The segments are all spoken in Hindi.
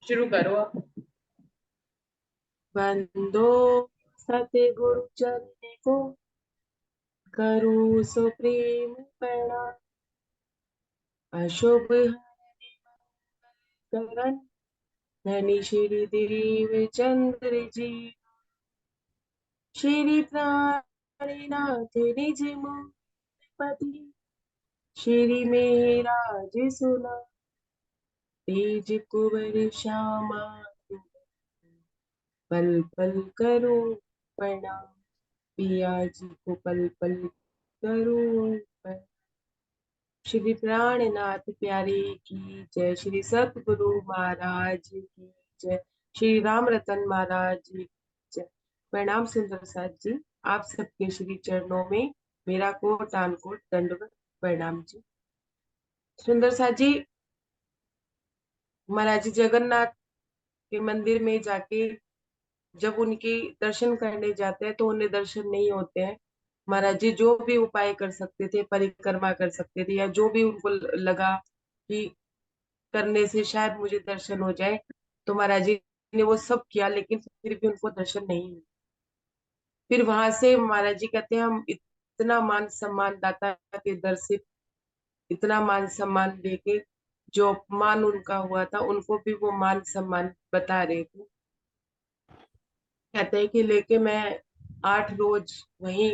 शुरू करो आप। बंदो सतगुरु चरण को करूँ सो प्रेम प्रणाम। अशुभ करण धनी श्री देव चंद्र जी। श्री प्राणनाथ निज पति श्री मेराज सुना। तेज कुंवर श्यामा पल पल करूं प्रणाम। पिया जी को पल पल करूं प्रणाम। श्री प्राणनाथ प्यारे की जय। श्री सतगुरु महाराज की जय। श्री राम रतन महाराज की जय। प्रणाम सुंदर साथ जी। आप सबके श्री चरणों में मेरा कोटान कोट दंडवत प्रणाम जी। सुंदर साथ जी, महाराज जी जगन्नाथ के मंदिर में जाके जब उनके दर्शन करने जाते हैं तो उन्हें दर्शन नहीं होते हैं। महाराज जी जो भी उपाय कर सकते थे, परिक्रमा कर सकते थे, या जो भी उनको लगा कि करने से शायद मुझे दर्शन हो जाए, तो महाराज जी ने वो सब किया, लेकिन फिर भी उनको दर्शन नहीं हुआ। फिर वहां से महाराज जी कहते हैं हम इतना मान सम्मान दाता के दर से इतना मान सम्मान देके जो अपमान उनका हुआ था उनको भी वो मान सम्मान बता रहे थे। कहते हैं कि लेके मैं 8 रोज वहीं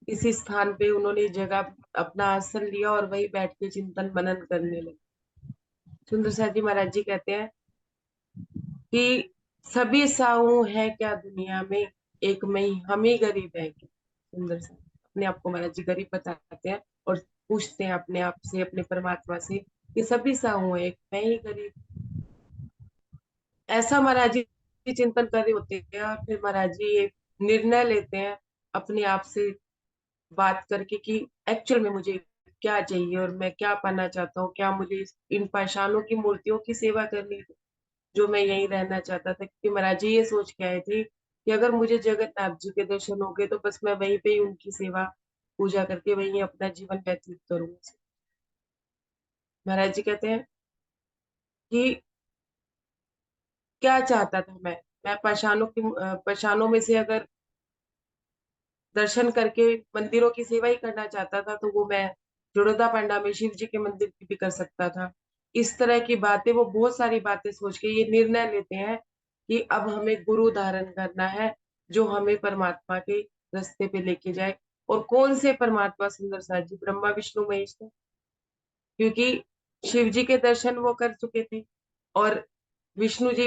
इसी स्थान पे उन्होंने जगह अपना आसन लिया और वहीं बैठ के चिंतन मनन करने लगे। सुंदर साथ जी महाराज जी कहते हैं कि सभी साहू है क्या दुनिया में, एक मैं ही हम ही गरीब है क्या। सुंदर सा अपने आप को महाराज जी गरीब बताते हैं और पूछते हैं अपने आप से, अपने परमात्मा से कि सभी साहू है, एक मैं ही गरीब। ऐसा महाराज जी चिंतन कर रहे होते हैं और फिर महाराज जी ये निर्णय लेते हैं अपने आप से बात करके कि एक्चुअल में मुझे क्या चाहिए और मैं क्या पाना चाहता हूँ। क्या मुझे इन पाषाणों की मूर्तियों की सेवा करनी है जो मैं यहीं रहना चाहता था, क्योंकि महाराज जी ये सोच के आए थे कि अगर मुझे जगन्नाथ जी के दर्शन हो गए तो बस मैं वहीं पे ही उनकी सेवा पूजा करके वहीं अपना जीवन व्यतीत करूंगा। महाराज जी कहते हैं कि क्या चाहता था मैं पाषाणों में से अगर दर्शन करके मंदिरों की सेवा ही करना चाहता था तो वो मैं जोड़ोदा पांडा में शिव जी के मंदिर की भी कर सकता था। इस तरह की बातें, वो बहुत सारी बातें सोच के ये निर्णय लेते हैं कि अब हमें गुरु धारण करना है जो हमें परमात्मा के रास्ते पे लेके जाए। और कौन से परमात्मा सुंदर साथ जी, ब्रह्मा विष्णु महेश थे, क्योंकि शिव जी के दर्शन वो कर चुके थे और विष्णु जी,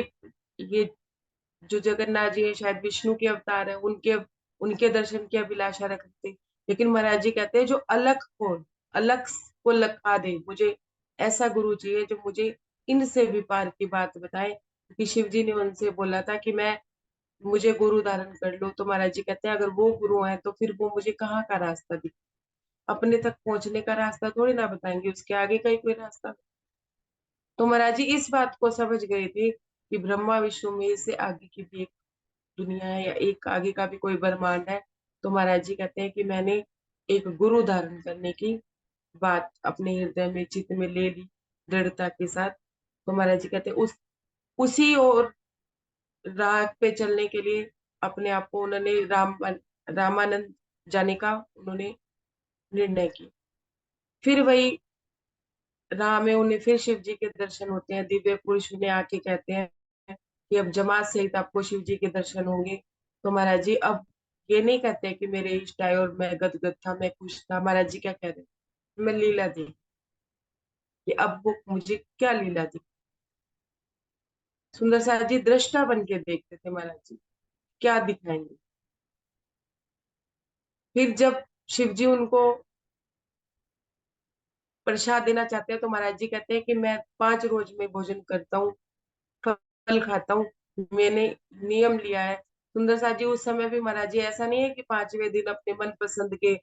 ये जो जगन्नाथ जी है शायद विष्णु के अवतार है, उनके उनके दर्शन की अभिलाषा रखते। लेकिन महाराज जी कहते हैं जो अलग को लखा दे, मुझे ऐसा गुरु चाहिए जो मुझे इनसे विपार की बात बताए, क्योंकि शिव जी ने उनसे बोला था कि मैं मुझे गुरु धारण कर लो। तो महाराज जी कहते हैं अगर वो गुरु है तो फिर वो मुझे कहाँ का रास्ता दिखे, अपने तक पहुंचने का रास्ता थोड़ी ना बताएंगे, उसके आगे का ही कोई रास्ता। तो महाराज जी इस बात को समझ गए थे कि ब्रह्मा विष्णु में से आगे की भी एक दुनिया है या एक आगे का भी कोई ब्रह्मांड है। तो महाराज जी कहते हैं कि मैंने एक गुरु धारण करने की बात अपने हृदय में चित्त में ले ली दृढ़ता के साथ। तो महाराज जी कहते हैं उसी और राह पे चलने के लिए अपने आप को उन्होंने रामानंद जाने का उन्होंने निर्णय किया। फिर वही राह में उन्हें फिर शिव जी के दर्शन होते हैं। दिव्य पुरुष उन्हें आके कहते हैं कि अब जमात सहित आपको शिव जी के दर्शन होंगे। तो महाराज जी अब ये नहीं कहते कि मेरे इष्ट आए और मैं गदगद था, मैं खुश था। महाराज जी क्या कह रहे हैं, मैं लीला दी कि अब वो मुझे क्या लीला दी। सुंदर साहब जी दृष्टा बन के देखते थे महाराज जी क्या दिखाएंगे। फिर जब शिव जी उनको प्रसाद देना चाहते हैं तो महाराज जी कहते हैं कि मैं 5 रोज में भोजन करता हूँ, फल खाता हूँ, मैंने नियम लिया है। सुंदर सा जी उस समय भी महाराज जी ऐसा नहीं है कि 5वें दिन अपने मन पसंद के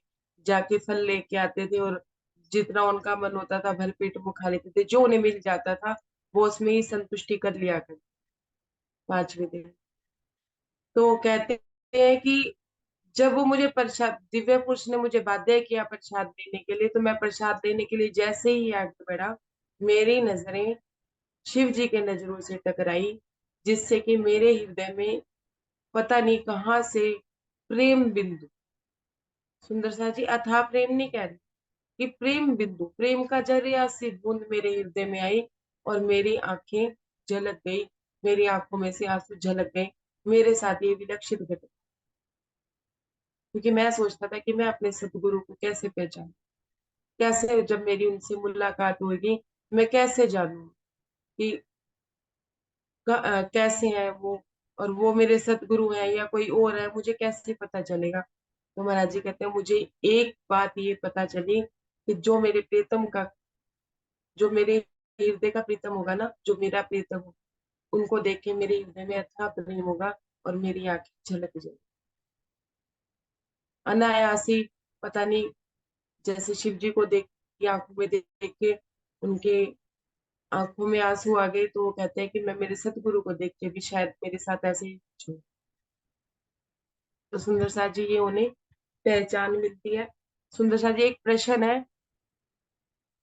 जाके फल लेके आते थे और जितना उनका मन होता था भर पेट वो खा लेते थे, जो उन्हें मिल जाता था वो उसमें ही संतुष्टि कर लिया कर 5वें दिन। तो कहते हैं कि जब वो मुझे प्रसाद, दिव्य पुरुष ने मुझे बाध्य किया प्रसाद देने के लिए, तो मैं प्रसाद देने के लिए जैसे ही आगे बढ़ा, मेरी नजरें शिव जी के नजरों से टकराई, जिससे कि मेरे हृदय में पता नहीं कहाँ से प्रेम बिंदु, सुंदर सा जी अथाह प्रेम नहीं कह रही, कि प्रेम बिंदु, प्रेम का जरिया सी बूंद मेरे हृदय में आई, और मेरी आंखें झलक गई, मेरी आंखों में से आंसू झलक गए। मेरे साथ ये विलक्षित घटना, क्योंकि मैं सोचता था कि मैं अपने सतगुरु को कैसे पहचानूं, कैसे जब मेरी उनसे मुलाकात होगी मैं कैसे जानूं कि कैसे हैं वो, और वो मेरे सतगुरु हैं या कोई और है, मुझे कैसे पता चलेगा। तो महाराज जी कहते हैं मुझे एक बात ये पता चली कि जो मेरे प्रीतम का, जो मेरे हृदय का प्रीतम होगा ना, जो मेरा प्रीतम हो, उनको देख के मेरे हृदय में अथाह प्रेम होगा, और मेरी आंखें झलक जाएगी अनायासी। पता नहीं, जैसे शिव जी को देख की आंखों में देख देख के उनके आंखों में आंसू आ गए, तो वो कहते हैं कि मैं मेरे सतगुरु को देख के भी शायद मेरे साथ ऐसे ही कुछ हो। तो सुंदर सा जी ये उन्हें पहचान मिलती है। सुंदर सा जी एक प्रश्न है,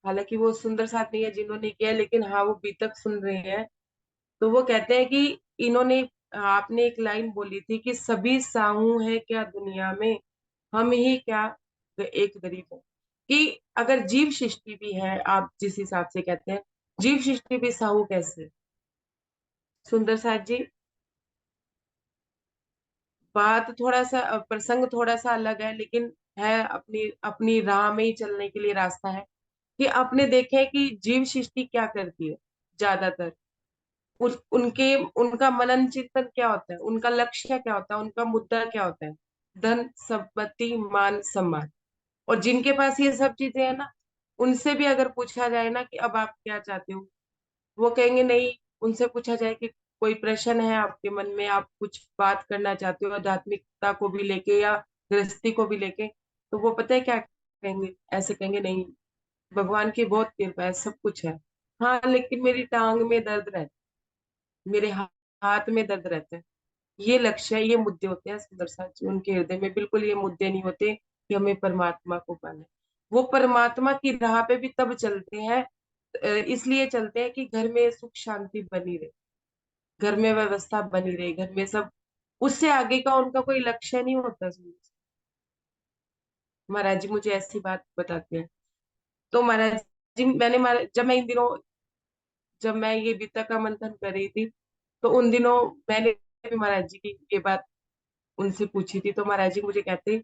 हालांकि वो सुंदर साथ नहीं है जिन्होंने किया, लेकिन हाँ वो बीतक सुन रहे हैं। तो वो कहते हैं कि इन्होंने, आपने एक लाइन बोली थी कि सभी साहू है क्या दुनिया में, हम ही क्या एक गरीब है। कि अगर जीव सृष्टि भी है, आप जिस हिसाब से कहते हैं, जीव सृष्टि भी साहू कैसे, सुंदर साथ जी बात थोड़ा सा प्रसंग थोड़ा सा अलग है, लेकिन है अपनी अपनी राह में ही चलने के लिए रास्ता है। कि आपने देखे कि जीव सृष्टि क्या करती है ज्यादातर, उनके उनका मनन चिंतन क्या होता है, उनका लक्ष्य क्या होता है, उनका मुद्दा क्या होता है, धन संपत्ति मान सम्मान। और जिनके पास ये सब चीजें हैं ना, उनसे भी अगर पूछा जाए ना कि अब आप क्या चाहते हो, वो कहेंगे नहीं। उनसे पूछा जाए कि कोई प्रश्न है आपके मन में, आप कुछ बात करना चाहते हो आध्यात्मिकता को भी लेके या गृहस्थी को भी लेके, तो वो पता है क्या कहेंगे, ऐसे कहेंगे नहीं, भगवान की बहुत कृपा है, सब कुछ है। हाँ लेकिन मेरी टांग में दर्द रहता है, मेरे हाथ में दर्द रहता है। ये लक्ष्य है, ये मुद्दे होते हैं सुंदर साथ जी उनके हृदय में, बिल्कुल ये मुद्दे नहीं होते कि हमें परमात्मा को पाना है। वो परमात्मा की राह पे भी तब चलते हैं, इसलिए चलते हैं कि घर में सुख शांति बनी रहे, घर में व्यवस्था बनी रहे, घर में सब, उससे आगे का उनका कोई लक्ष्य नहीं होता। महाराज जी मुझे ऐसी बात बताते हैं। तो महाराज जी जब मैं इन दिनों, जब मैं ये गीता का मंथन कर रही थी, तो उन दिनों मैंने भी महाराज जी की ये बात उनसे पूछी थी। तो महाराज जी मुझे कहते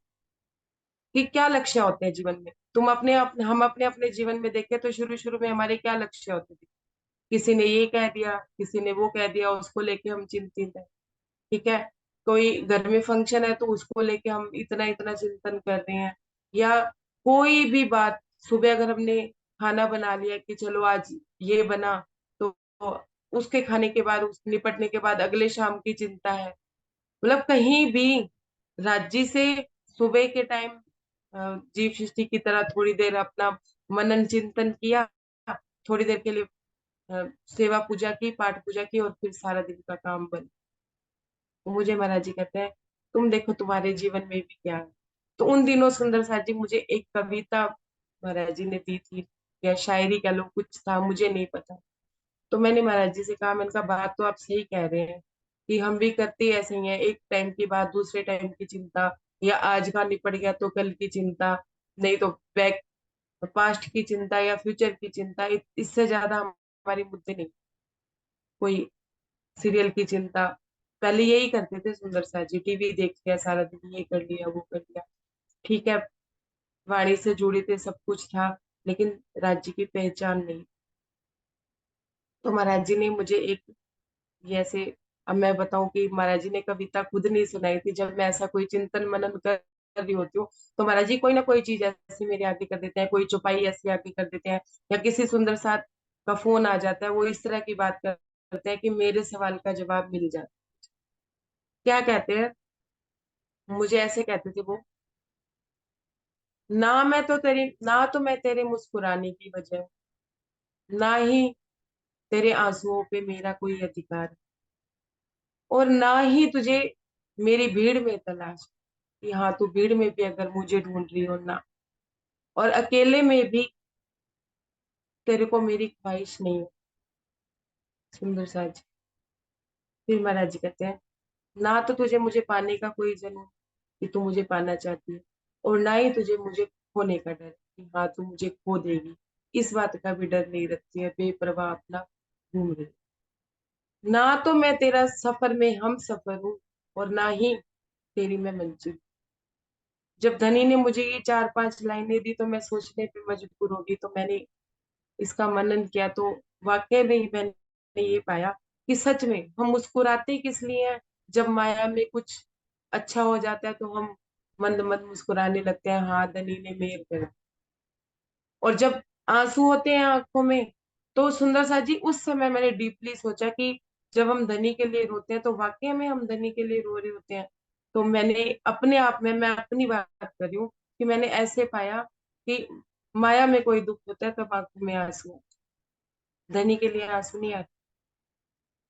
कि क्या लक्ष्य होते हैं जीवन में, हम अपने अपने जीवन में देखें तो शुरू शुरू में हमारे क्या लक्ष्य होते थे। किसी ने ये कह दिया, किसी ने वो कह दिया, उसको लेके हम चिंतित हैं। ठीक है, कोई घर में फंक्शन है तो उसको लेके हम इतना इतना चिंतन कर रहे हैं। या कोई भी बात, सुबह अगर हमने खाना बना लिया कि चलो आज ये बना, तो उसके खाने के बाद, उस निपटने के बाद अगले शाम की चिंता है। मतलब कहीं भी राज्य से सुबह के टाइम जीव सृष्टि की तरह थोड़ी देर अपना मनन चिंतन किया, थोड़ी देर के लिए सेवा पूजा की, पाठ पूजा की, और फिर सारा दिन का काम बंद। तो मुझे महाराज जी कहते हैं तुम देखो तुम्हारे जीवन में भी क्या है। तो उन दिनों सुंदर साथ जी मुझे एक कविता महाराज जी ने दी थी, या शायरी कह लो, कुछ था मुझे नहीं पता। तो मैंने महाराज जी से कहा, मैंने कहा बात तो आप सही कह रहे हैं कि हम भी करते ऐसे ही हैं, एक टाइम की बात दूसरे टाइम की चिंता, या आज का निपट गया तो कल की चिंता, नहीं तो बैक पास्ट की चिंता या फ्यूचर की चिंता, इससे ज्यादा हमारी मुद्दे नहीं। कोई सीरियल की चिंता, पहले यही करते थे सुंदर सा जी, टीवी देख लिया सारा दिन, ये कर लिया वो कर लिया। ठीक है, वाणी से जुड़े थे, सब कुछ था, लेकिन राज्य की पहचान नहीं। तो महाराज जी ने मुझे एक, जैसे, अब मैं बताऊं कि महाराज जी ने कविता खुद नहीं सुनाई थी, जब मैं ऐसा कोई चिंतन मनन कर रही होती हूँ, तो महाराज जी कोई ना कोई चीज ऐसी मेरे आगे कर देते हैं, कोई चौपाई ऐसी आगे कर देते हैं, या किसी सुंदर साथ का फोन आ जाता है, वो इस तरह की बात करते हैं कि मेरे सवाल का जवाब मिल जाता है। क्या कहते हैं, मुझे ऐसे कहते थे वो, ना तो मैं तेरे मुस्कुराने की वजह, ना ही तेरे आंसुओं पे मेरा कोई अधिकार, और ना ही तुझे मेरी भीड़ में तलाश, कि हाँ तू भीड़ में भी अगर मुझे ढूंढ रही हो ना, और अकेले में भी तेरे को मेरी ख्वाहिश नहीं है। सुंदर साज। फिर महाराज जी कहते हैं, ना तो तुझे मुझे पाने का कोई जुनून कि तू मुझे पाना चाहती है, और ना ही तुझे मुझे खोने का डर कि हाँ तू मुझे खो देगी। इस बात का भी डर नहीं रखती है, बेपरवाह अपना घूम रही। ना तो मैं तेरा सफर में हम सफर हूँ, और ना ही तेरी मैं मंजिल। जब धनी ने मुझे ये 4-5 लाइनें दी तो मैं सोचने पे मजबूर होगी, तो मैंने इसका मनन किया, तो वाकई में ही मैंने ये पाया कि सच में हम मुस्कुराते किस लिए हैं। जब माया में कुछ अच्छा हो जाता है तो हम मंद मंद मुस्कुराने लगते हैं, हाँ धनी ने मेहर कर। और जब आंसू होते हैं आंखों में, तो सुंदर सा जी उस समय मैंने डीपली सोचा कि जब हम धनी के लिए रोते हैं तो वाकई में हम धनी के लिए रो रहे होते हैं। तो मैंने अपने आप में, मैं अपनी बात कर रही हूँ, कि मैंने ऐसे पाया कि माया में कोई दुख होता है तब आंखों में आंसू आते हैं। धनी के लिए आंसू नहीं आते।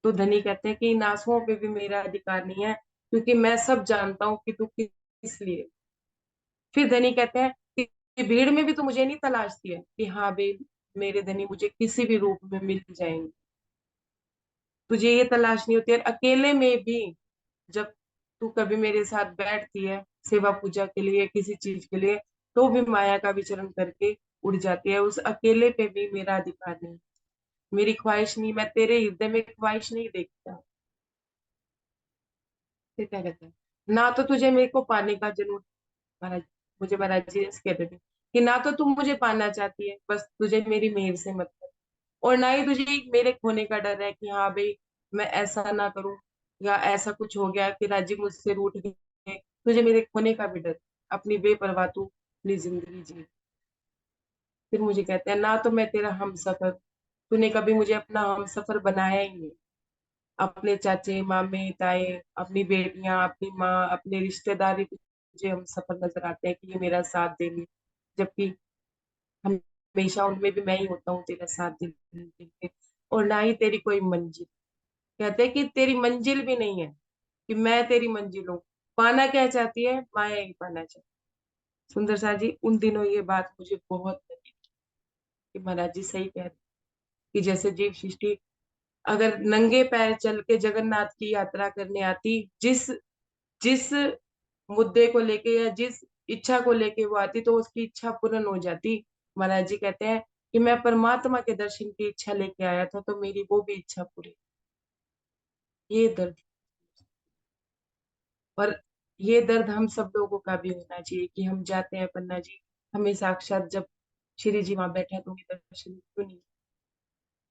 तो धनी कहते हैं कि इन आंसुओं पे भी मेरा अधिकार नहीं है, क्योंकि मैं सब जानता हूँ कि तू किस लिए। फिर धनी कहते हैं कि भीड़ में भी तो मुझे नहीं तलाशती है कि हाँ बे, मेरे धनी मुझे किसी भी रूप में मिल जाएंगे। तुझे ये तलाश नहीं होती है अकेले में भी। जब तू कभी मेरे साथ बैठती है सेवा पूजा के लिए, किसी चीज के लिए, तो भी माया का विचरण करके उड़ जाती है। उस अकेले पे भी मेरा अधिकार नहीं, मेरी ख्वाहिश नहीं, मैं तेरे हृदय में ख्वाहिश नहीं देखता। फिर क्या कहता है, ना तो तुझे मेरे को पाने का जुनून, महाराज, मुझे महाराज जी ऐसे कहते थे कि ना तो तुम मुझे पाना चाहती है, बस तुझे मेरी मेहर से मतलब, और ना ही तुझे मेरे खोने का डर है कि हाँ भाई मैं ऐसा ना करूं, या ऐसा कुछ हो गया कि राजी मुझसे रूठ गए। तुझे मेरे खोने का भी डर, अपनी बेपरवाह तू अपनी जिंदगी जी। फिर मुझे कहते हैं, ना तो मैं तेरा हम सफर, तूने कभी मुझे अपना हम सफर बनाया ही नहीं। अपने चाचे मामे ताए, अपनी बेटियां, अपनी माँ, अपने रिश्तेदार ही तुझे हम सफर नजर आते हैं कि ये मेरा साथ देंगे, जबकि हमेशा उनमें भी मैं ही होता हूँ तेरा साथ देने के लिए। और ना ही तेरी कोई मंजिल। कहते हैं कि तेरी मंजिल भी नहीं है कि मैं तेरी मंजिल हूँ। पाना क्या चाहती है, माया ही पाना चाहती है। सुंदर सा जी उन दिनों ये बात मुझे बहुत लगी कि महाराज जी सही कह रहे हैं, कि जैसे जीव सृष्टि अगर नंगे पैर चल के जगन्नाथ की यात्रा करने आती, जिस जिस मुद्दे को लेके या जिस इच्छा को लेके वो आती, तो उसकी इच्छा पूर्ण हो जाती। महाराज जी कहते हैं कि मैं परमात्मा के दर्शन की इच्छा लेके आया था, तो मेरी वो भी इच्छा पूरी। ये दर्द, और ये दर्द हम सब लोगों का भी होना चाहिए कि हम जाते हैं पन्ना जी, हमें साक्षात जब श्री जी वहां बैठे हैं तो उन्हें दर्शन क्यों नहीं।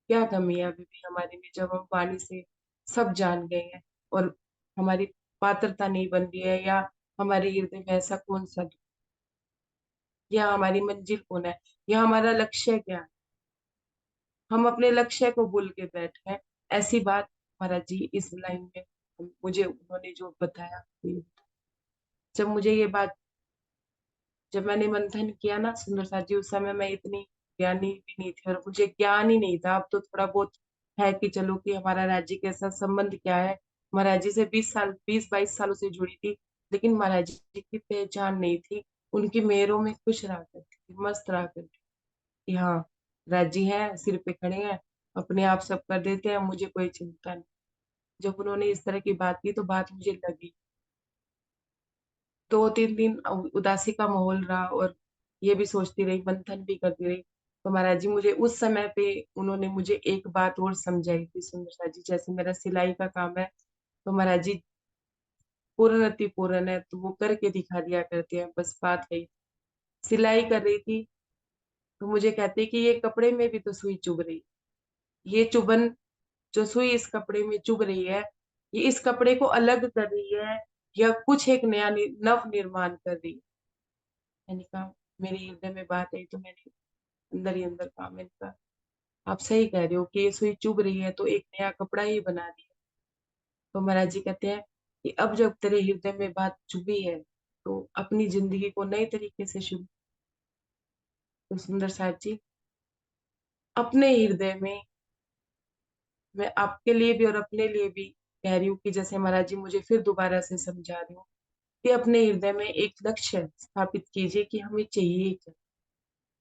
क्या कमी है अभी भी हमारे में, जब हम वाणी से सब जान गए हैं, और हमारी पात्रता नहीं बन रही है, या हमारे हृदय में ऐसा कौन सा दुख, या हमारी मंजिल कौन है, या हमारा लक्ष्य क्या है। हम अपने लक्ष्य को भूल के बैठ गए। ऐसी बात महाराज जी इस लाइन में मुझे उन्होंने जो बताया, जब मुझे ये बात, जब मैंने मंथन किया ना सुंदर साथ जी, उस समय मैं इतनी ज्ञानी भी नहीं थी, और मुझे ज्ञान ही नहीं था। अब तो थोड़ा बहुत है कि चलो कि हमारा राज्य के साथ संबंध क्या है। महाराज जी से 20 साल, 20-22 सालों से जुड़ी थी, लेकिन महाराज जी की पहचान नहीं थी। उनकी मेहरों में खुश रहा करती थी, मस्त रहा करती थी कि हाँ राजी है, सिर पे खड़े हैं, अपने आप सब कर देते हैं, मुझे कोई चिंता नहीं। जब उन्होंने इस तरह की बात की तो बात मुझे लगी। 2-3 दिन उदासी का माहौल रहा, और ये भी सोचती रही, मंथन भी करती रही। तो महाराज जी मुझे उस समय पे उन्होंने मुझे एक बात और समझाई थी सुंदर जी, जैसे मेरा सिलाई का काम है, तो महाराज जी पूर्ण अति पूर्ण है तो वो करके दिखा दिया करते हैं। बस बात है, सिलाई कर रही थी तो मुझे कहते कि ये कपड़े में भी तो सुई चुभ रही, ये चुभन जो सुई इस कपड़े में चुभ रही है, ये इस कपड़े को अलग कर रही है, या कुछ एक नया नव निर्माण कर रही है। मैंने कहा मेरे हृदय में बात है, तो मैंने अंदर ही अंदर कहा, मैंने कहा आप सही कह रहे हो कि ये सुई चुभ रही है तो एक नया कपड़ा ही बना दिया। तो महाराज जी कहते हैं कि अब जब तेरे हृदय में बात चुभी है, तो अपनी जिंदगी को नए तरीके से शुरू। तो सुंदर साहब जी अपने हृदय में, मैं आपके लिए भी और अपने लिए भी कह रही हूँ कि जैसे महाराज जी मुझे फिर दोबारा से समझा रही हूँ कि अपने हृदय में एक लक्ष्य स्थापित कीजिए कि हमें चाहिए क्या,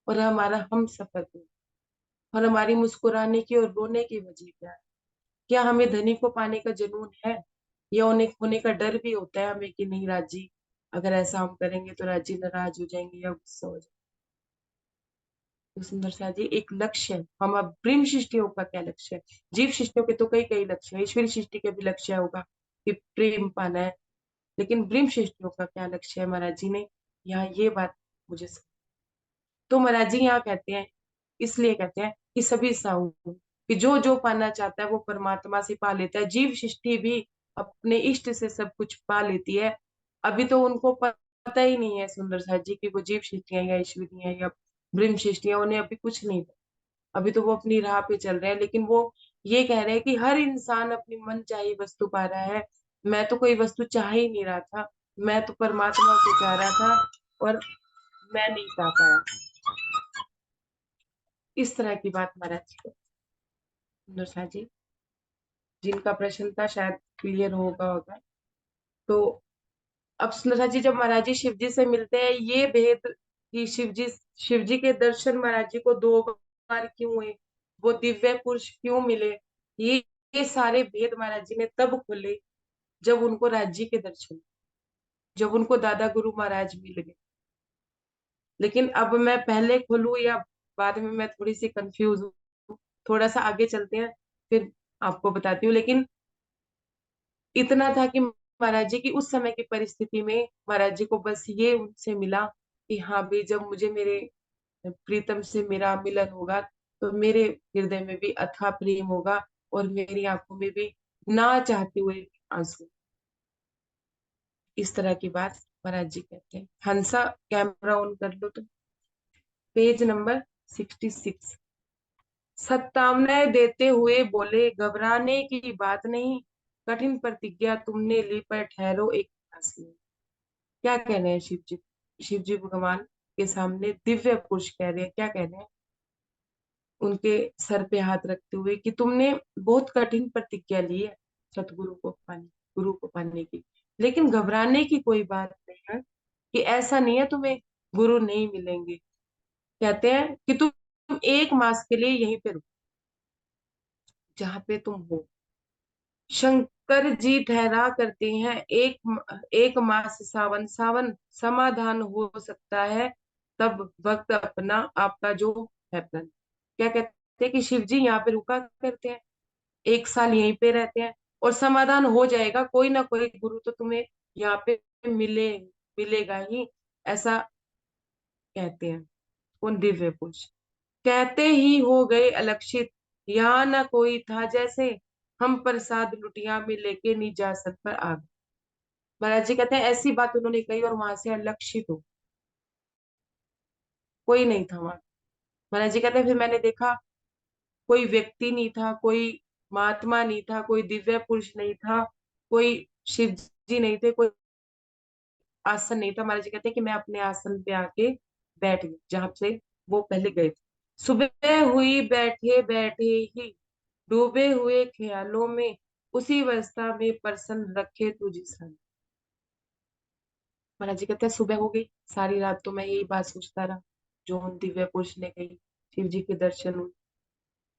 और हमारा हम सफर क्या, और हमारी मुस्कुराने की और रोने की वजह क्या है। क्या हमें धनी को पाने का जुनून है, या उन्हें खोने का डर भी होता है हमें कि नहीं राजी, अगर ऐसा हम करेंगे तो राजी नाराज हो जाएंगे या गुस्सा हो जाएंगे। तो सुंदर सा जी एक लक्ष्य है। हम अब प्रेम सृष्टियों का क्या लक्ष्य है? जीव सृष्टियों के तो कई कई लक्ष्य है, ईश्वरी सृष्टि के भी लक्ष्य होगा कि प्रेम पाना है, लेकिन ब्रह्म सृष्टियों का क्या लक्ष्य है? महाराज जी ने यहाँ ये बात मुझे तो महाराज जी यहाँ कहते हैं, इसलिए कहते हैं कि सभी साहू, कि जो जो पाना चाहता है वो परमात्मा से पा लेता है। जीव सृष्टि भी अपने इष्ट से सब कुछ पा लेती है। अभी तो उनको पता ही नहीं है सुंदर साथ जी की वो जीव सृष्टियां या ईश्वरी हैं या ब्रह्म सृष्टियां, उन्हें अभी कुछ नहीं पता। अभी तो वो अपनी राह पे चल रहे हैं, लेकिन वो ये कह रहे हैं कि हर इंसान अपनी मन चाही वस्तु पा रहा है। मैं तो कोई वस्तु चाह ही नहीं रहा था, मैं तो परमात्मा को चाह रहा था और मैं नहीं पा पाया। इस तरह की बात महाराज जी नरसा जी, जिनका प्रश्न था शायद क्लियर होगा। तो अब नरसा जी जब महाराज जी शिव जी से मिलते हैं, ये भेद कि शिव जी के दर्शन महाराज जी को दो बार क्यों हुए, वो दिव्य पुरुष क्यों मिले, ये सारे भेद महाराज जी ने तब खोले जब उनको राज्य के दर्शन, जब उनको दादा गुरु महाराज मिल गए। लेकिन अब मैं पहले खोलूं या बाद में, मैं थोड़ी सी कंफ्यूज हूँ। थोड़ा सा आगे चलते हैं, फिर आपको बताती हूँ। लेकिन इतना था कि महाराज जी की उस समय की परिस्थिति में महाराज जी को बस ये उनसे मिला कि हाँ भाई, जब मुझे मेरे प्रीतम से मेरा मिलन होगा तो मेरे हृदय में भी अथाह प्रेम होगा और मेरी आंखों में भी ना चाहते हुए भी आंसू। इस तरह की बात महाराज जी कहते हैं। हंसा कैमरा ऑन कर लो तो, पेज नंबर 66। सत्तावनाएं देते हुए बोले, घबराने की बात नहीं, कठिन प्रतिज्ञा तुमने ली पर ठहरो एक सांस में। क्या कह रहे हैं शिव जी? शिव जी भगवान के सामने दिव्य पुरुष कह रहे हैं, क्या कह रहे हैं उनके सर पे हाथ रखते हुए कि तुमने बहुत कठिन प्रतिज्ञा ली है सतगुरु को पाने, गुरु को पाने की, लेकिन घबराने की कोई बात नहीं है, कि ऐसा नहीं है तुम्हें गुरु नहीं मिलेंगे। कहते हैं कि तुम एक मास के लिए यहीं पे रुको, जहां पे तुम हो। शंकर जी ठहरा करते हैं, एक मास सावन सावन समाधान हो सकता है, तब वक्त अपना आपका जो है प्रण। क्या कहते हैं कि शिव जी यहाँ पे रुका करते हैं, एक साल यहीं पे रहते हैं और समाधान हो जाएगा, कोई ना कोई गुरु तो तुम्हें यहाँ पे मिलेगा ही, ऐसा कहते हैं। उन दिव्य पुरुष कहते ही हो गए अलक्षित, यहाँ न कोई था जैसे, हम प्रसाद लुटिया में लेके निजासन पर आ गए। महाराज जी कहते हैं ऐसी बात उन्होंने कही और वहां से अलक्षित हो, कोई नहीं था वहां। महाराज जी कहते हैं फिर मैंने देखा, कोई व्यक्ति नहीं था, कोई महात्मा नहीं था, कोई दिव्य पुरुष नहीं था, कोई शिव जी नहीं थे, कोई आसन नहीं था। महाराज जी कहते हैं कि मैं अपने आसन पे आके बैठ गई जहां से वो पहले गए थे। सुबह हुई बैठे बैठे ही, डूबे हुए ख्यालों में, उसी अवस्था में प्रसन्न रखे तुझ सन। महाराज जी कहते हैं सुबह हो गई, सारी रात तो मैं यही बात सोचता रहा जो उन दिव्य पुरुष ने कही, शिव जी के दर्शन हुए।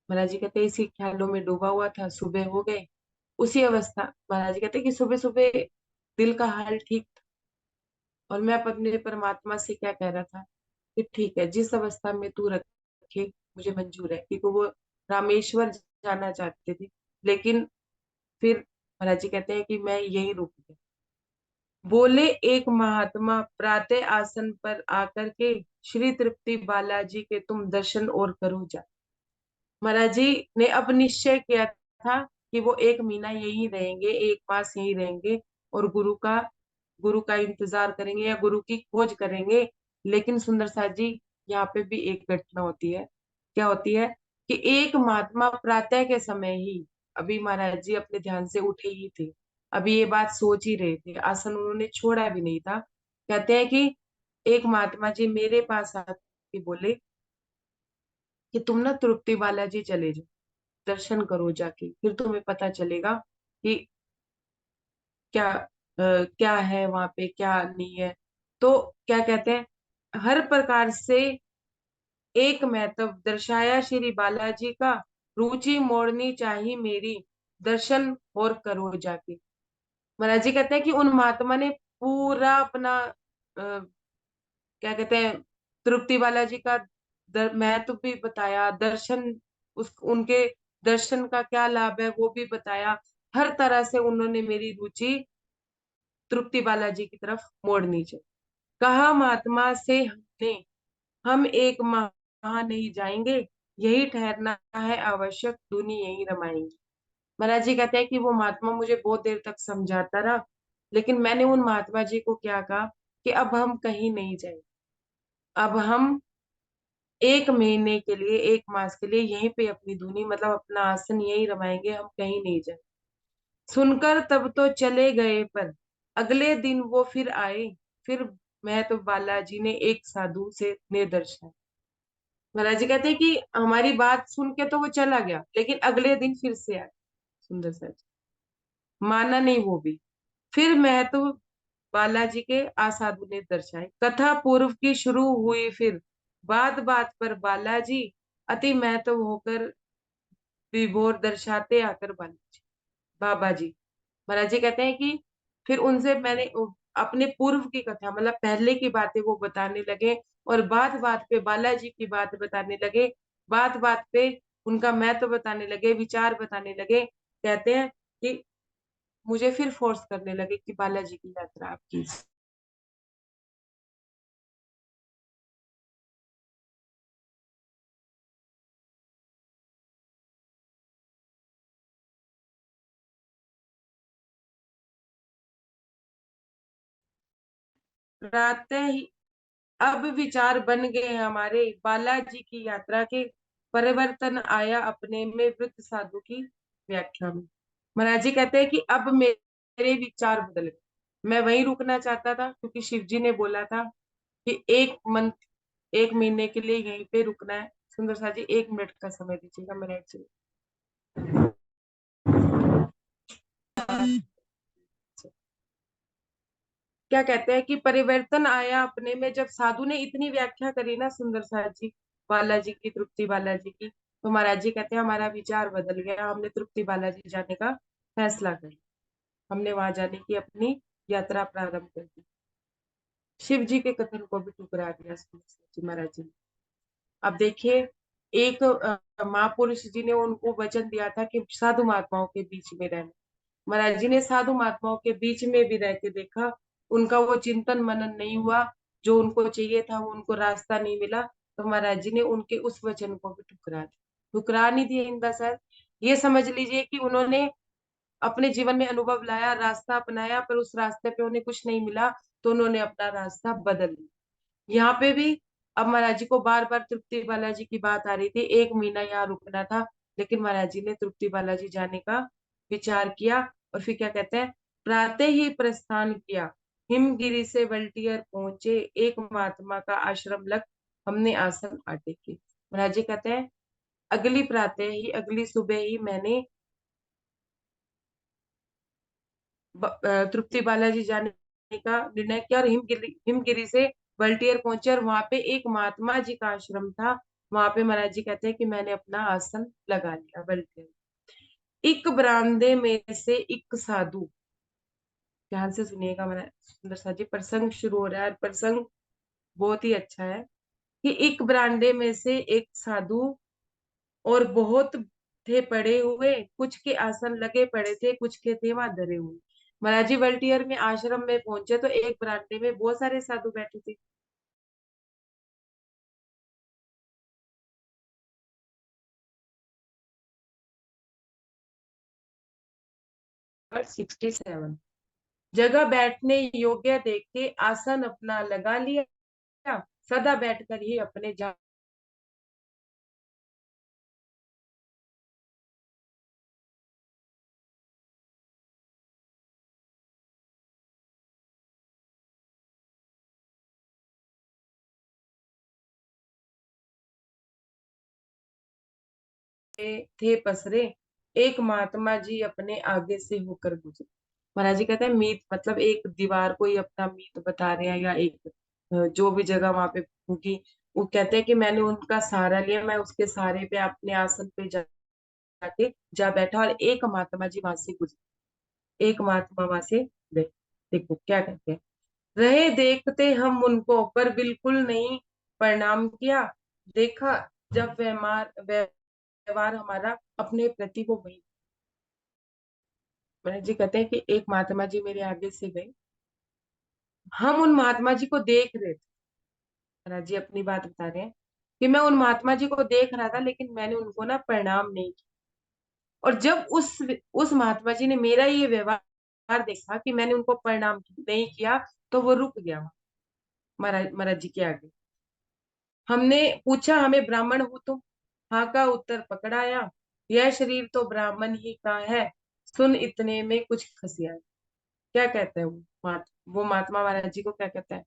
महाराज जी कहते हैं इसी ख्यालों में डूबा हुआ था, सुबह हो गए, उसी अवस्था। महाराज जी कहते हैं कि सुबह सुबह दिल का हाल ठीक था, और मैं अपने परमात्मा से क्या कह रहा था कि ठीक है, जिस अवस्था में तू रखे मुझे मंजूर है, क्योंकि वो रामेश्वर जाना चाहते थे। लेकिन फिर महाराज जी कहते हैं कि मैं यही रुक गया। बोले एक महात्मा प्रातः आसन पर आकर के, श्री तृप्ति बालाजी के तुम दर्शन और करो जा। महाराज जी ने अब निश्चय किया था कि वो एक महीना यहीं रहेंगे, एक मास यहीं रहेंगे और गुरु का इंतजार करेंगे या गुरु की खोज करेंगे। लेकिन सुंदर साथ जी, यहाँ पे भी एक घटना होती है। क्या होती है कि एक महात्मा प्रातः के समय ही, अभी महाराज जी अपने ध्यान से उठे ही थे, अभी ये बात सोच ही रहे थे, आसन उन्होंने छोड़ा भी नहीं था। कहते हैं कि एक महात्मा जी मेरे पास आके बोले कि तुम ना तृप्ति बालाजी चले जाओ, दर्शन करो जाके, फिर तुम्हें पता चलेगा कि क्या क्या है वहां पे, क्या नहीं है। तो क्या कहते हैं, हर प्रकार से एक महत्व दर्शाया श्री बालाजी का, रुचि मोड़नी चाहिए मेरी, दर्शन और करो जाके। महाराज जी कहते हैं कि उन महात्मा ने पूरा अपना क्या कहते हैं, तृप्ति बालाजी का महत्व भी बताया, दर्शन, उस उनके दर्शन का क्या लाभ है वो भी बताया। हर तरह से उन्होंने मेरी रुचि तृप्ति बालाजी की तरफ मोड़नी चाहिए। कहा महात्मा से हमने, हम एक माह नहीं जाएंगे, यही ठहरना है आवश्यक, दूनी यही रमाएंगे। महाराज जी कहते हैं कि वो महात्मा मुझे बहुत देर तक समझाता रहा, लेकिन मैंने उन महात्मा जी को क्या कहा कि अब हम कहीं नहीं जाएंगे, अब हम एक महीने के लिए, एक मास के लिए यहीं पे अपनी धुनी मतलब अपना आसन यहीं रमाएंगे, हम कहीं नहीं जाए। सुनकर तब तो चले गए, पर अगले दिन वो फिर आए। फिर मैं तो बालाजी ने एक साधु से निर्दर्शन, महाराज जी कहते हैं कि हमारी बात सुन के तो वो चला गया, लेकिन अगले दिन फिर से आया। सुंदर सा जी, माना नहीं वो भी। फिर मैं तो बालाजी के असाधु ने दर्शाए, कथा पूर्व की शुरू हुई फिर, बात बात पर बालाजी अति महत्व होकर विभोर दर्शाते आकर बालाजी, बाबा जी। महाराज जी कहते हैं कि फिर उनसे मैंने अपने पूर्व की कथा मतलब पहले की बातें वो बताने लगे, और बात बात पे बालाजी की बात बताने लगे, बात बात पे उनका महत्व बताने लगे, विचार बताने लगे। कहते हैं कि मुझे फिर फोर्स करने लगे कि बालाजी की यात्रा आप कीजिए। प्रातः ही अब विचार बन गए हमारे, बालाजी की यात्रा के, परिवर्तन आया अपने में वृत्त साधु की व्याख्या में। महाराज जी कहते हैं कि अब मेरे विचार बदल गए। मैं वहीं रुकना चाहता था क्योंकि शिव जी ने बोला था कि एक मंथ, एक महीने के लिए यहीं पे रुकना है। सुंदर सा जी 1 मिनट का समय दीजिएगा मेरा एक्चुअली। क्या कहते हैं कि परिवर्तन आया अपने में, जब साधु ने इतनी व्याख्या करी ना सुंदर सा जी बालाजी की, तृप्ति बालाजी की, तो महाराज जी कहते हैं हमारा विचार बदल गया, हमने तृप्ति बालाजी जाने का फैसला कर लिया, हमने वहां जाने की अपनी यात्रा प्रारंभ कर दी। शिव जी के कथन को भी ठुकरा दिया सुंदर सा जी महाराज जी ने। अब देखिए, एक महापुरुष जी ने उनको वचन दिया था कि साधु महात्माओं के बीच में रहना। महाराज जी ने साधु महात्माओं के बीच में भी रह के देखा, उनका वो चिंतन मनन नहीं हुआ, जो उनको चाहिए था वो उनको रास्ता नहीं मिला, तो महाराज जी ने उनके उस वचन को भी ठुकरा दिया। ठुकरा नहीं दिया इन द सेंस, ये समझ लीजिए कि उन्होंने अपने जीवन में अनुभव लाया, रास्ता अपनाया, पर उस रास्ते पे उन्हें कुछ नहीं मिला, तो उन्होंने अपना रास्ता बदल लिया। यहाँ पे भी अब महाराज जी को बार बार तृप्ति बालाजी की बात आ रही थी, 1 महीना यहाँ रुकना था, लेकिन महाराज जी ने तृप्ति बालाजी जाने का विचार किया। और फिर क्या कहते हैं, प्रातः ही प्रस्थान किया, हिमगिरी से वल्टियर पहुंचे, एक महात्मा का आश्रम लग हमने आसन आटे के। महाराज जी कहते हैं अगली प्रातः ही, अगली सुबह ही मैंने तृप्ति बालाजी जाने का निर्णय किया, और हिमगिरी से बल्टियर पहुंचे, और वहां पे एक महात्मा जी का आश्रम था। वहां पे महाराज जी कहते हैं कि मैंने अपना आसन लगा लिया बल्टियर। एक बरामदे में से एक साधु, ध्यान से सुनिएगा मेरा सुंदर सा जी, प्रसंग शुरू हो रहा है, प्रसंग बहुत ही अच्छा है। कि एक बरामदे में से एक साधु और बहुत थे पड़े हुए, कुछ के आसन लगे पड़े थे, कुछ के थे वहां धरे हुए। महाराज जी वल्टियर में आश्रम में पहुंचे तो एक बरामदे में बहुत सारे साधु बैठे थे। 67 जगह बैठने योग्य देख के आसन अपना लगा लिया, सदा बैठकर ही अपने जा थे पसरे, एक महात्मा जी अपने आगे से होकर गुजरे। महाराज जी कहते हैं मीत मतलब एक दीवार को ही अपना मीत बता रहे हैं, या एक जो भी जगह वहां पे होगी, वो कहते हैं कि मैंने उनका सहारा लिया, मैं उसके सहारे पे अपने आसन पे जा जाके जा बैठा और एक महात्मा जी वहां से गुजरे, एक महात्मा वहां से गए। देखो क्या कहते हैं, रहे देखते हम उनको पर बिल्कुल नहीं प्रणाम किया, देखा जब व्यवहार हमारा अपने प्रति वो वही। महाराज जी कहते हैं कि एक महात्मा जी मेरे आगे से गए, हम उन महात्मा जी को देख रहे थे। महाराज जी अपनी बात बता रहे हैं कि मैं उन महात्मा जी को देख रहा था, लेकिन मैंने उनको ना प्रणाम नहीं किया। और जब उस महात्मा जी ने मेरा ये व्यवहार देखा कि मैंने उनको प्रणाम नहीं किया, तो वो रुक गया महाराज जी के आगे। हमने पूछा हमें ब्राह्मण हो तुम? हाँ का उत्तर पकड़ाया, यह शरीर तो ब्राह्मण ही का है, सुन इतने में कुछ खसिया। क्या कहते हैं वो महात्मा महाराज जी को क्या कहता है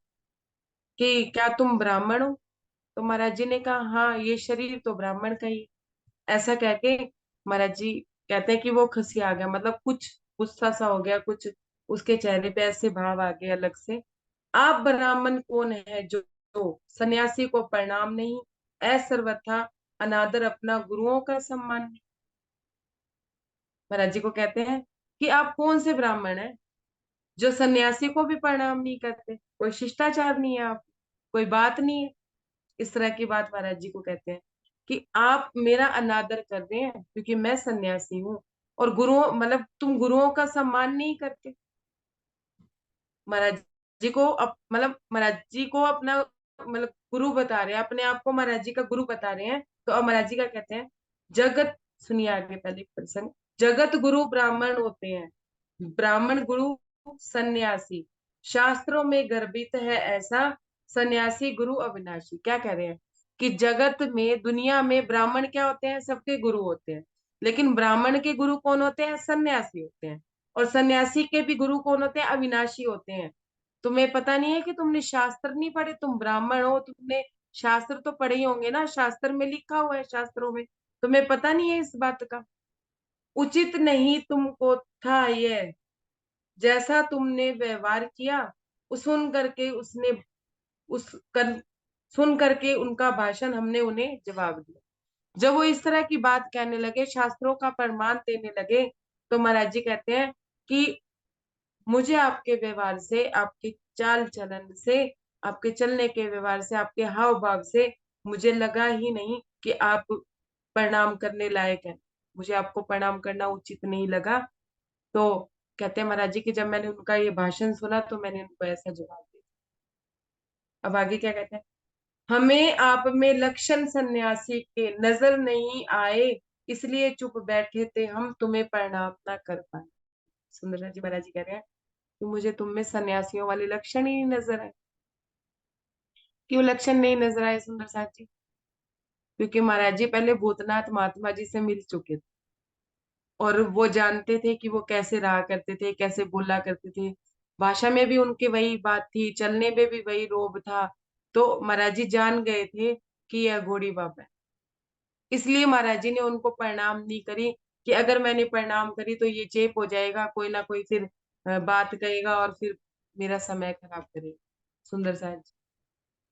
कि क्या तुम ब्राह्मण हो? तो महाराज जी ने कहा हाँ, ये शरीर तो ब्राह्मण का ही। ऐसा कह के महाराज जी कहते हैं कि वो खसिया आ गया, मतलब कुछ गुस्सा सा हो गया, कुछ उसके चेहरे पे ऐसे भाव आ गए अलग से। आप ब्राह्मण कौन है जो सन्यासी को प्रणाम नहीं, असर्वथा अनादर अपना गुरुओं का सम्मान नहीं। महाराज जी को कहते हैं कि आप कौन से ब्राह्मण हैं जो सन्यासी को भी प्रणाम नहीं करते, कोई शिष्टाचार नहीं है, आप कोई बात नहीं है। इस तरह की बात महाराज जी को कहते हैं कि आप मेरा अनादर कर रहे हैं क्योंकि मैं सन्यासी हूँ, और गुरुओं मतलब तुम गुरुओं का सम्मान नहीं करते। महाराज जी को मतलब महाराज जी को अपना मतलब गुरु बता रहे हैं, अपने आप को महाराज जी का गुरु बता रहे हैं। तो अब महाराज जी का कहते हैं, जगत सुनिए आगे पहले प्रसंग, जगत गुरु ब्राह्मण होते हैं, ब्राह्मण गुरु सन्यासी, शास्त्रों में गर्भित है ऐसा, सन्यासी गुरु अविनाशी। क्या कह रहे हैं कि जगत में दुनिया में ब्राह्मण क्या होते हैं, सबके गुरु होते हैं, लेकिन ब्राह्मण के गुरु कौन होते हैं, सन्यासी होते हैं। और सन्यासी के भी गुरु कौन होते हैं, अविनाशी होते हैं। तुम्हें पता नहीं है कि तुमने शास्त्र नहीं पढ़े, तुम ब्राह्मण हो, तुमने शास्त्र तो पढ़े ही होंगे ना, शास्त्र में लिखा हुआ है, शास्त्रों में तुम्हें पता नहीं है इस बात का। उचित नहीं तुमको था यह, जैसा तुमने व्यवहार किया, उस सुन करके उसने उस कर, सुन करके उनका भाषण हमने उन्हें जवाब दिया। जब वो इस तरह की बात कहने लगे, शास्त्रों का प्रमाण देने लगे, तो महाराज जी कहते हैं कि मुझे आपके व्यवहार से, आपके चाल चलन से, आपके चलने के व्यवहार से, आपके हाव भाव से मुझे लगा ही नहीं कि आप प्रणाम करने लायक हैं, मुझे आपको प्रणाम करना उचित नहीं लगा। तो कहते हैं महाराज जी कि जब मैंने उनका ये भाषण सुना तो मैंने उनको ऐसा जवाब दिया। अब आगे क्या कहते हैं, हमें आप में लक्षण सन्यासी के नजर नहीं आए, इसलिए चुप बैठे थे हम, तुम्हें प्रणाम ना कर पाए। सुंदर जी महाराज जी कह रहे हैं कि मुझे तुम में सन्यासियों वाले लक्षण ही नहीं नजर आए। क्यों लक्षण नहीं नजर आए सुंदर साथ जी? क्योंकि महाराज जी पहले भूतनाथ महात्मा जी से मिल चुके थे, और वो जानते थे कि वो कैसे रहा करते थे, कैसे बोला करते थे। भाषा में भी उनके वही बात थी, चलने में भी वही रोब था। तो महाराज जी जान गए थे कि यह घोड़ी बाबा है। इसलिए महाराज जी ने उनको प्रणाम नहीं करी कि अगर मैंने प्रणाम करी तो ये चेप हो जाएगा, कोई ना कोई फिर बात कहेगा और फिर मेरा समय खराब करेगा। सुंदर साहब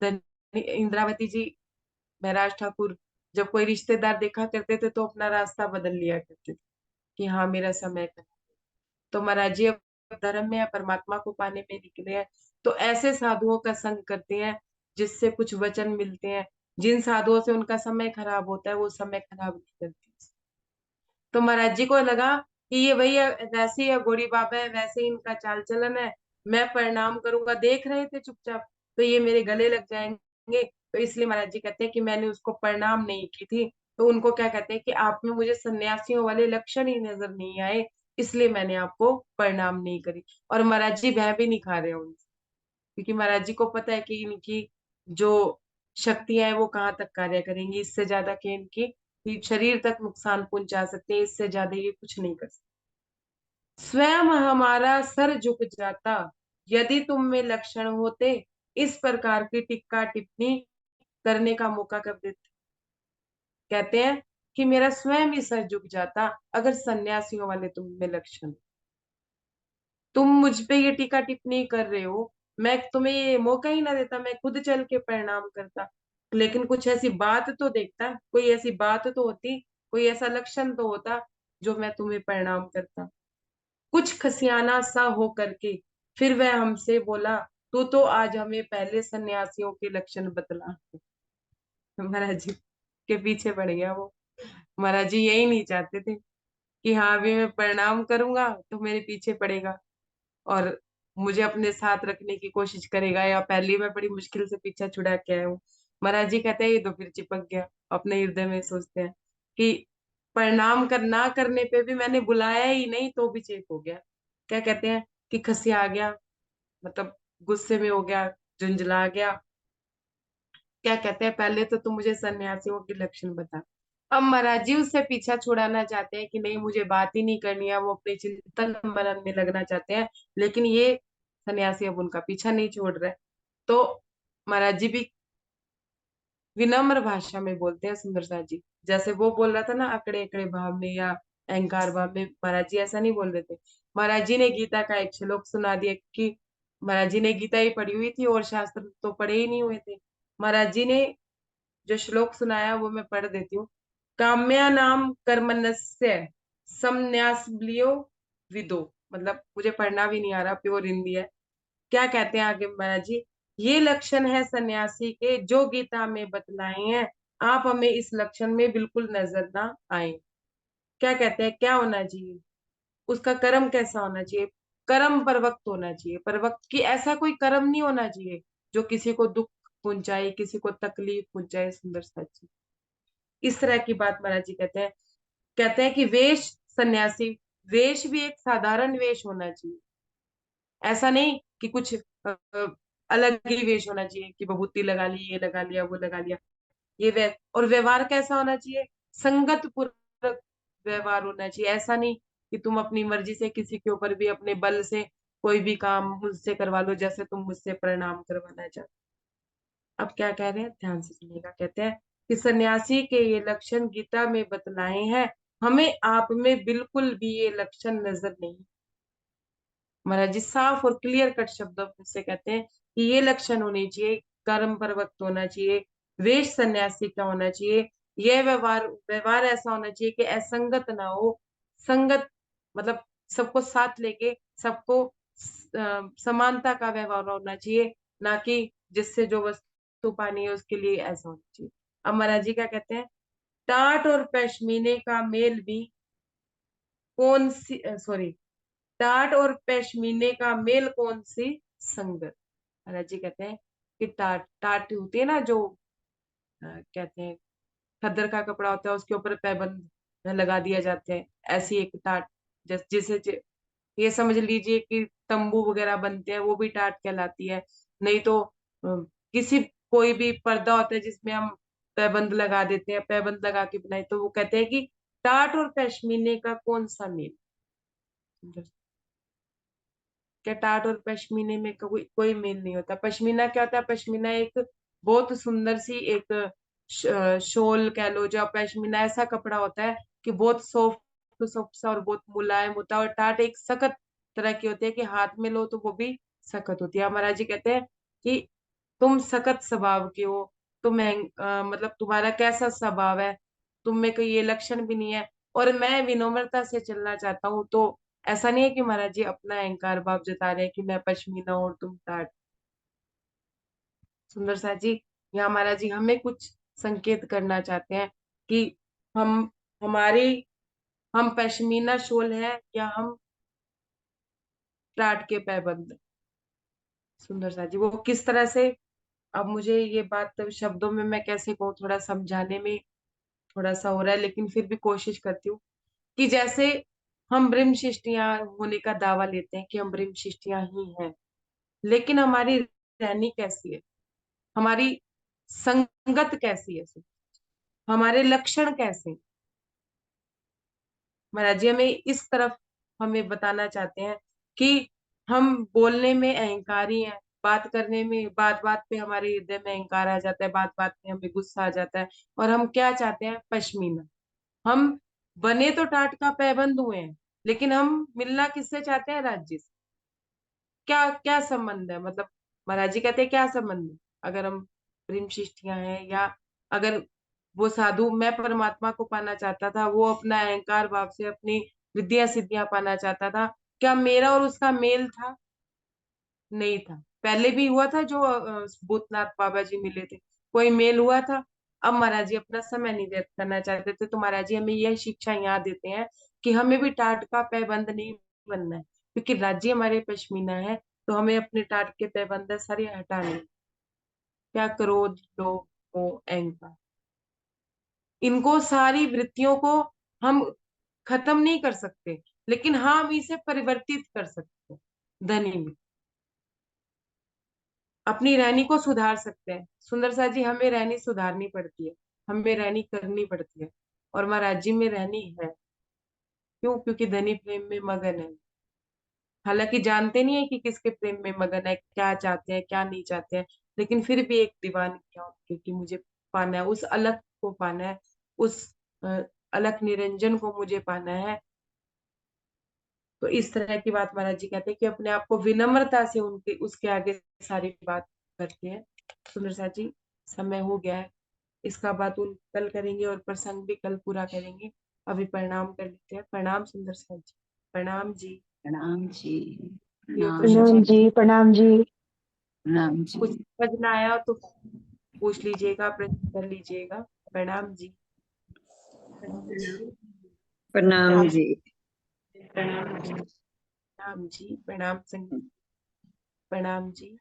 जी, इंद्रावती जी, महाराज ठाकुर जब कोई रिश्तेदार देखा करते थे तो अपना रास्ता बदल लिया करते थे कि हाँ मेरा समय खराब। तो महाराज जी अब धर्म में या परमात्मा को पाने में निकले हैं, तो ऐसे साधुओं का संग करते हैं जिससे कुछ वचन मिलते हैं। जिन साधुओं से उनका समय खराब होता है वो समय खराब नहीं करते। तो महाराज जी को लगा कि ये वही वैसे ही घोड़ी बाबा है, वैसे ही इनका चाल चलन है, मैं प्रणाम करूंगा, देख रहे थे चुपचाप, तो ये मेरे गले लग जाएंगे। तो इसलिए महाराज जी कहते हैं कि मैंने उसको प्रणाम नहीं की थी। तो उनको क्या कहते हैं कि आप में मुझे सन्यासियों वाले लक्षण ही नजर नहीं आए, इसलिए मैंने आपको प्रणाम नहीं करी। और महाराज जी भय भी नहीं खा रहे उनसे, क्योंकि महाराज जी को पता है कि इनकी जो शक्तियां है वो कहाँ तक कार्य करेंगी, इससे ज्यादा कि इनकी कि शरीर तक नुकसान पहुंचा सकते हैं, इससे ज्यादा ये कुछ नहीं कर सकते। स्वयं हमारा सर झुक जाता यदि तुम में लक्षण होते, इस प्रकार की टिक्का टिप्पणी करने का मौका कब देते। कहते हैं कि मेरा स्वयं ही सर झुक जाता अगर सन्यासियों वाले तुम में लक्षण, तुम मुझ पे ये टीका टिप्पणी कर रहे हो, मैं तुम्हें ये मौका ही ना देता, मैं खुद चल के प्रणाम करता। लेकिन कुछ ऐसी बात तो देखता, कोई ऐसी बात तो होती कोई ऐसा लक्षण तो होता जो मैं तुम्हें प्रणाम करता। कुछ खसियाना सा हो करके फिर वह हमसे बोला, तू तो आज हमें पहले सन्यासियों के लक्षण बतला। महाराज जी के पीछे पड़ गया वो। महाराज जी यही नहीं चाहते थे कि हाँ अभी मैं प्रणाम करूंगा तो मेरे पीछे पड़ेगा और मुझे अपने साथ रखने की कोशिश करेगा, या पहले मैं बड़ी मुश्किल से पीछा छुड़ा के आया हूँ। महाराज जी कहते हैं ये तो फिर चिपक गया, अपने हृदय में सोचते हैं कि प्रणाम कर ना करने पे भी मैंने बुलाया ही नहीं तो भी चेप हो गया। क्या कहते हैं कि खसिया गया, मतलब गुस्से में हो गया, झुंझला गया। क्या कहते हैं पहले तो तुम मुझे सन्यासियों के लक्षण बता। अब महाराज जी उससे पीछा छुड़ाना चाहते हैं कि नहीं मुझे बात ही नहीं करनी है, वो अपने चिंतन मनन में लगना चाहते हैं। लेकिन ये सन्यासी अब उनका पीछा नहीं छोड़ रहे। तो महाराज जी भी विनम्र भाषा में बोलते हैं सुंदर सा जी। जैसे वो बोल रहा था ना अकड़े अकड़े भाव में या अहंकार भाव में, महाराज जी ऐसा नहीं बोल रहे थे। महाराज जी ने गीता का एक श्लोक सुना दिया कि महाराज जी ने गीता ही पढ़ी हुई थी और शास्त्र तो पढ़े ही नहीं हुए थे। महाराज जी ने जो श्लोक सुनाया वो मैं पढ़ देती हूँ। काम्या नाम कर्मण्यस्य संन्यासबलियो विदो, मतलब मुझे पढ़ना भी नहीं आ रहा, प्योर हिंदी है। क्या कहते हैं आगे महाराज जी, ये लक्षण है सन्यासी के जो गीता में बतलाए हैं, आप हमें इस लक्षण में बिल्कुल नजर ना आए। क्या कहते हैं क्या होना चाहिए, उसका कर्म कैसा होना चाहिए, कर्म परवक्त होना चाहिए। परवक्त की ऐसा कोई कर्म नहीं होना चाहिए जो किसी को दुख पहुंचाए, किसी को तकलीफ पहुंचाए। सुंदर साची इस तरह की बात महाराज जी कहते हैं कि वेश सन्यासी, वेश भी एक साधारण वेश होना चाहिए। ऐसा नहीं कि कुछ अलग ही वेश होना चाहिए कि विभूति लगा ली, ये लगा लिया, वो लगा लिया। ये और व्यवहार कैसा होना चाहिए, संगत पूर्वक व्यवहार होना चाहिए। ऐसा नहीं कि तुम अपनी मर्जी से किसी के ऊपर भी अपने बल से कोई भी काम मुझसे करवा लो, जैसे तुम मुझसे प्रणाम करवाना चाहते। अब क्या कह रहे हैं ध्यान से सुनिएगा। कहते हैं कि सन्यासी के ये लक्षण गीता में बतलाए हैं, हमें आप में बिल्कुल भी ये लक्षण नजर नहीं। महाराज जी साफ और क्लियर कट शब्दों से कहते हैं कि ये लक्षण होने चाहिए, कर्म परवक्त होना चाहिए, वेश सन्यासी का होना चाहिए, यह व्यवहार व्यवहार ऐसा होना चाहिए कि असंगत ना हो। संगत मतलब सबको साथ लेके सबको समानता का व्यवहार होना चाहिए, ना कि जिससे जो वस्तु पानी है उसके लिए ऐसा होना चाहिए। अब महाराज जी क्या कहते हैं, टाट और पश्मीने का मेल भी कौन सी सॉरी टाट और पश्मीने का मेल कौन सी संगत। महाराज जी कहते हैं कि टाट टाट होती है ना जो कहते हैं खद्दर का कपड़ा होता है, उसके ऊपर पैबंद लगा दिया जाते हैं, ऐसी एक टाट। जिसे ये समझ लीजिए कि तंबू वगैरह बनते हैं वो भी टाट कहलाती है। नहीं तो किसी कोई भी पर्दा होता है जिसमें हम पैबंद लगा देते हैं, पैबंद लगा के बनाए, तो वो कहते हैं कि टाट और पश्मीने का कौन सा मेल। क्या टाट और पश्मीने में कोई मेल नहीं होता। पश्मीना क्या होता है, पश्मीना एक बहुत सुंदर सी एक शोल कह लो, जो पश्मीना ऐसा कपड़ा होता है कि बहुत सॉफ्ट सॉफ्ट सा और बहुत मुलायम होता है। और टाट एक सख्त तरह की होती है कि हाथ में लो तो वो भी सख्त होती है। महाराज जी कहते हैं कि तुम सख्त स्वभाव के हो, मतलब तुम्हारा कैसा स्वभाव है, तुम में कोई ये लक्षण भी नहीं है, और मैं विनम्रता से चलना चाहता हूँ। तो ऐसा नहीं है कि महाराज जी अपना अहंकार भाव जता रहे हैं कि मैं पश्मीना हूं और तुम टाट। सुंदर सा जी यहाँ महाराज जी हमें कुछ संकेत करना चाहते हैं कि हम हमारी हम पश्मीना शोल है या हम टाट के पैबंद। सुंदर सा जी वो किस तरह से, अब मुझे ये बात शब्दों में मैं कैसे कहूँ, थोड़ा समझाने में थोड़ा सा हो रहा है, लेकिन फिर भी कोशिश करती हूँ कि जैसे हम ब्रह्म शिष्टियां होने का दावा लेते हैं कि हम ब्रह्म शिष्टियां ही हैं, लेकिन हमारी रहनी कैसी है, हमारी संगत कैसी है, हमारे लक्षण कैसे हैं? महाराज जी हमें इस तरफ हमें बताना चाहते हैं कि हम बोलने में अहंकारी हैं, बात करने में बात बात पे हमारे हृदय में अहंकार आ जाता है, बात बात पे हमें गुस्सा आ जाता है, और हम क्या चाहते हैं पश्मीना। हम बने तो टाट का पैबंद हुए हैं, लेकिन हम मिलना किससे चाहते हैं, राज्य से। क्या क्या संबंध है, मतलब महाराज जी कहते हैं क्या संबंध है, अगर हम प्रेम शिष्टियां हैं या अगर वो साधु मैं परमात्मा को पाना चाहता था, वो अपना अहंकार भाव से अपनी विद्या सिद्धियां पाना चाहता था। क्या मेरा और उसका मेल था? नहीं था। पहले भी हुआ था जो भूतनाथ बाबा जी मिले थे, कोई मेल हुआ था? अब महाराज जी अपना समय नहीं व्यर्थ करना चाहते थे, तो महाराज जी हमें यह शिक्षा यहाँ देते हैं कि हमें भी टाट का पैबंद नहीं बनना है, क्योंकि राज्य हमारे पश्मीना है। तो हमें अपने टाट के पैबंद सारे हटाने हैं। क्या क्रोध, लोभ, मोह, अहंकार, इनको सारी वृत्तियों को हम खत्म नहीं कर सकते, लेकिन हाँ हम इसे परिवर्तित कर सकते हैं धनी में। अपनी रहनी को सुधार सकते हैं। सुंदर सा जी, हमें रहनी सुधारनी पड़ती है, हमें रहनी करनी पड़ती है। और महाराज जी में रहनी है। क्यों? क्योंकि धनी प्रेम में मगन है। हालांकि जानते नहीं है कि किसके प्रेम में मगन है, क्या चाहते हैं क्या नहीं चाहते हैं, लेकिन फिर भी एक दीवानगी है उनकी कि मुझे पाना है, उस अलख को पाना है, उस अ, अलख निरंजन को मुझे पाना है। तो इस तरह की बात महाराज जी कहते हैं कि अपने आप को विनम्रता से उनके उसके आगे सारी बात करते हैं। सुंदर सा जी, समय हो गया है, इसका बात उन कल करेंगे और प्रसंग भी कल पूरा करेंगे। अभी प्रणाम कर लेते हैं। प्रणाम सुंदर सा जी। प्रणाम जी। प्रणाम जी। ये प्रणाम कुछ जी। प्रणाम जी। प्रणाम जी। प्रणाम जी। कुछ समझ ना आया तो पूछ लीजिएगा, प्रश्न कर लीजिएगा। प्रणाम जी। प्रणाम आप जी। प्रणाम जी। प्रणाम जी। प्रणाम संग प्रणाम जी।